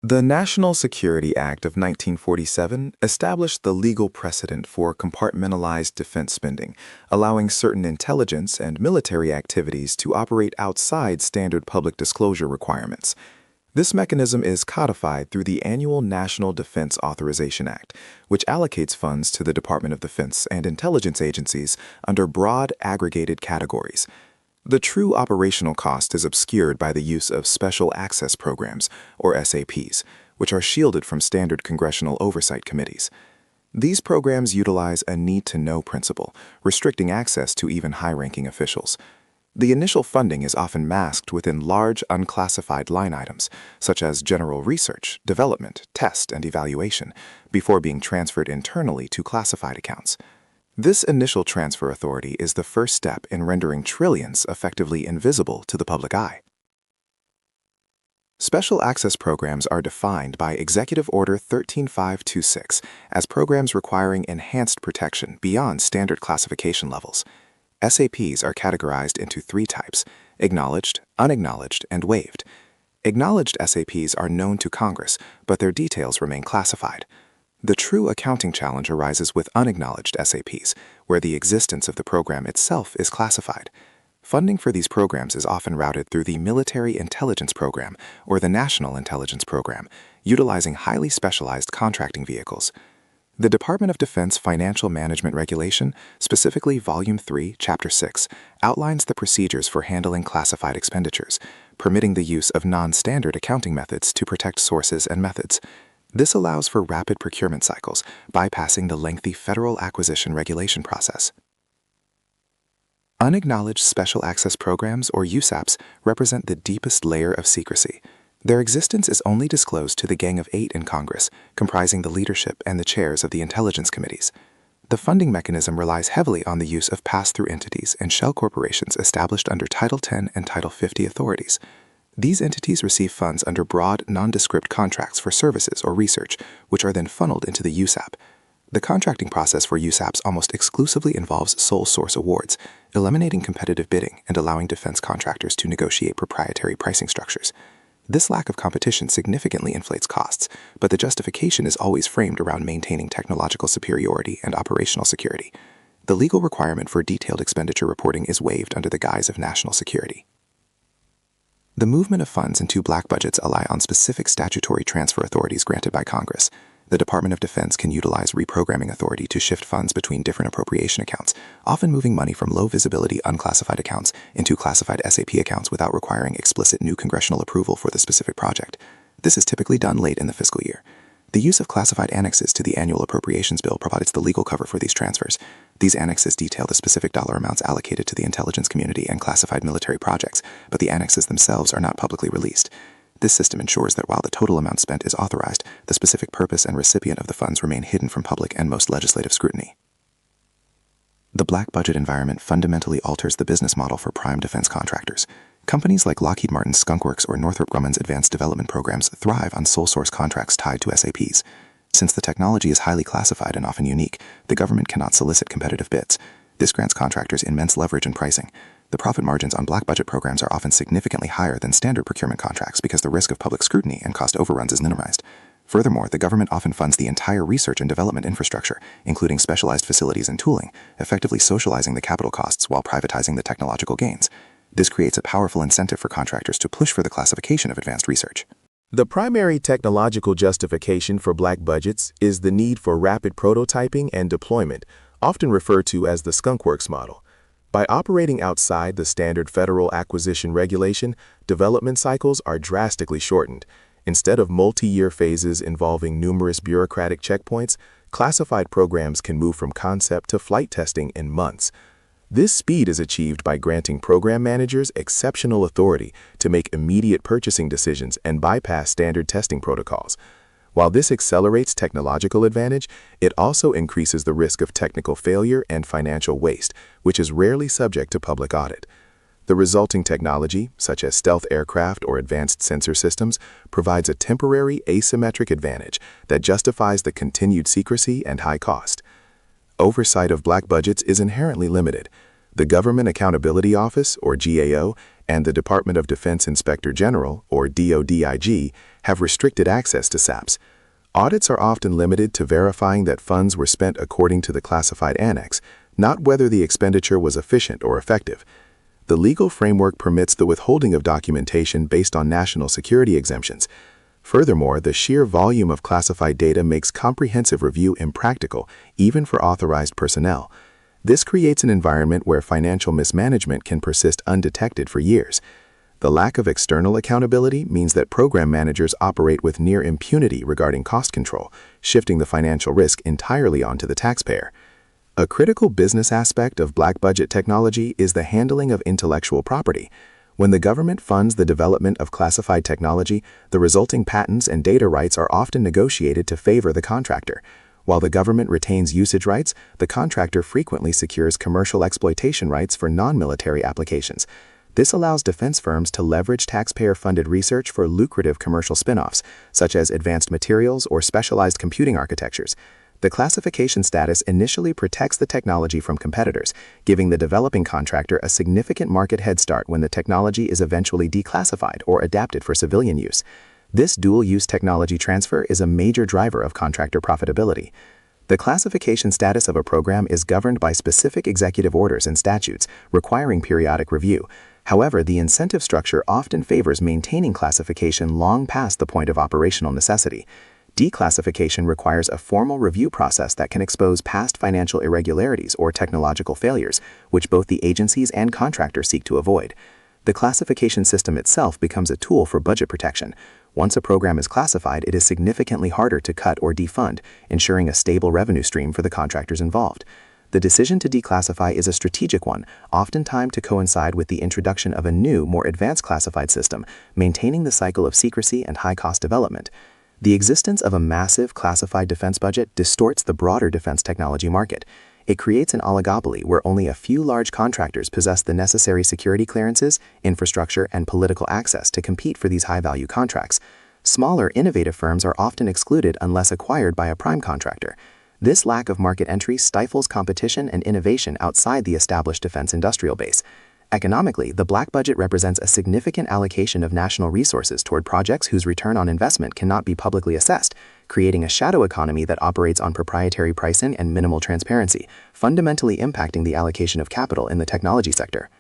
The National Security Act of 1947 established the legal precedent for compartmentalized defense spending, allowing certain intelligence and military activities to operate outside standard public disclosure requirements. This mechanism is codified through the annual National Defense Authorization Act, which allocates funds to the Department of Defense and intelligence agencies under broad aggregated categories. The true operational cost is obscured by the use of Special Access Programs, or SAPs, which are shielded from standard congressional oversight committees. These programs utilize a need-to-know principle, restricting access to even high-ranking officials. The initial funding is often masked within large, unclassified line items, such as general research, development, test, and evaluation, before being transferred internally to classified accounts. This initial transfer authority is the first step in rendering trillions effectively invisible to the public eye. Special access programs are defined by Executive Order 13526 as programs requiring enhanced protection beyond standard classification levels. SAPs are categorized into three types: acknowledged, unacknowledged, and waived. Acknowledged SAPs are known to Congress, but their details remain classified. The true accounting challenge arises with unacknowledged SAPs, where the existence of the program itself is classified. Funding for these programs is often routed through the Military Intelligence Program or the National Intelligence Program, utilizing highly specialized contracting vehicles. The Department of Defense Financial Management Regulation, specifically Volume 3, Chapter 6, outlines the procedures for handling classified expenditures, permitting the use of non-standard accounting methods to protect sources and methods. This allows for rapid procurement cycles, bypassing the lengthy federal acquisition regulation process. Unacknowledged Special Access Programs, or USAPs, represent the deepest layer of secrecy. Their existence is only disclosed to the Gang of 8 in Congress, comprising the leadership and the chairs of the intelligence committees. The funding mechanism relies heavily on the use of pass-through entities and shell corporations established under Title 10 and Title 50 authorities. These entities receive funds under broad, nondescript contracts for services or research, which are then funneled into the USAP. The contracting process for USAPs almost exclusively involves sole source awards, eliminating competitive bidding and allowing defense contractors to negotiate proprietary pricing structures. This lack of competition significantly inflates costs, but the justification is always framed around maintaining technological superiority and operational security. The legal requirement for detailed expenditure reporting is waived under the guise of national security. The movement of funds into black budgets rely on specific statutory transfer authorities granted by Congress. The Department of Defense can utilize reprogramming authority to shift funds between different appropriation accounts, often moving money from low-visibility unclassified accounts into classified SAP accounts without requiring explicit new congressional approval for the specific project. This is typically done late in the fiscal year. The use of classified annexes to the annual appropriations bill provides the legal cover for these transfers. These annexes detail the specific dollar amounts allocated to the intelligence community and classified military projects, but the annexes themselves are not publicly released. This system ensures that while the total amount spent is authorized, the specific purpose and recipient of the funds remain hidden from public and most legislative scrutiny. The black budget environment fundamentally alters the business model for prime defense contractors. Companies like Lockheed Martin's Skunkworks or Northrop Grumman's advanced development programs thrive on sole source contracts tied to SAPs. Since the technology is highly classified and often unique, the government cannot solicit competitive bids. This grants contractors immense leverage in pricing. The profit margins on black budget programs are often significantly higher than standard procurement contracts because the risk of public scrutiny and cost overruns is minimized. Furthermore, the government often funds the entire research and development infrastructure, including specialized facilities and tooling, effectively socializing the capital costs while privatizing the technological gains. This creates a powerful incentive for contractors to push for the classification of advanced research. The primary technological justification for black budgets is the need for rapid prototyping and deployment, often referred to as the Skunkworks model. By operating outside the standard federal acquisition regulation, development cycles are drastically shortened. Instead of multi-year phases involving numerous bureaucratic checkpoints, classified programs can move from concept to flight testing in months. This speed is achieved by granting program managers exceptional authority to make immediate purchasing decisions and bypass standard testing protocols. While this accelerates technological advantage, it also increases the risk of technical failure and financial waste, which is rarely subject to public audit. The resulting technology, such as stealth aircraft or advanced sensor systems, provides a temporary asymmetric advantage that justifies the continued secrecy and high cost. Oversight of black budgets is inherently limited. The Government Accountability Office, or GAO, and the Department of Defense Inspector General, or DoDIG, have restricted access to SAPs. Audits are often limited to verifying that funds were spent according to the classified annex, not whether the expenditure was efficient or effective. The legal framework permits the withholding of documentation based on national security exemptions. Furthermore, the sheer volume of classified data makes comprehensive review impractical, even for authorized personnel. This creates an environment where financial mismanagement can persist undetected for years. The lack of external accountability means that program managers operate with near impunity regarding cost control, shifting the financial risk entirely onto the taxpayer. A critical business aspect of black budget technology is the handling of intellectual property. When the government funds the development of classified technology, the resulting patents and data rights are often negotiated to favor the contractor. While the government retains usage rights, the contractor frequently secures commercial exploitation rights for non-military applications. This allows defense firms to leverage taxpayer-funded research for lucrative commercial spin-offs, such as advanced materials or specialized computing architectures. The classification status initially protects the technology from competitors, giving the developing contractor a significant market head start when the technology is eventually declassified or adapted for civilian use. This dual-use technology transfer is a major driver of contractor profitability. The classification status of a program is governed by specific executive orders and statutes, requiring periodic review. However, the incentive structure often favors maintaining classification long past the point of operational necessity. Declassification requires a formal review process that can expose past financial irregularities or technological failures, which both the agencies and contractors seek to avoid. The classification system itself becomes a tool for budget protection. Once a program is classified, it is significantly harder to cut or defund, ensuring a stable revenue stream for the contractors involved. The decision to declassify is a strategic one, often timed to coincide with the introduction of a new, more advanced classified system, maintaining the cycle of secrecy and high-cost development. The existence of a massive classified defense budget distorts the broader defense technology market. It creates an oligopoly where only a few large contractors possess the necessary security clearances, infrastructure, and political access to compete for these high-value contracts. Smaller, innovative firms are often excluded unless acquired by a prime contractor. This lack of market entry stifles competition and innovation outside the established defense industrial base. Economically, the black budget represents a significant allocation of national resources toward projects whose return on investment cannot be publicly assessed, creating a shadow economy that operates on proprietary pricing and minimal transparency, fundamentally impacting the allocation of capital in the technology sector.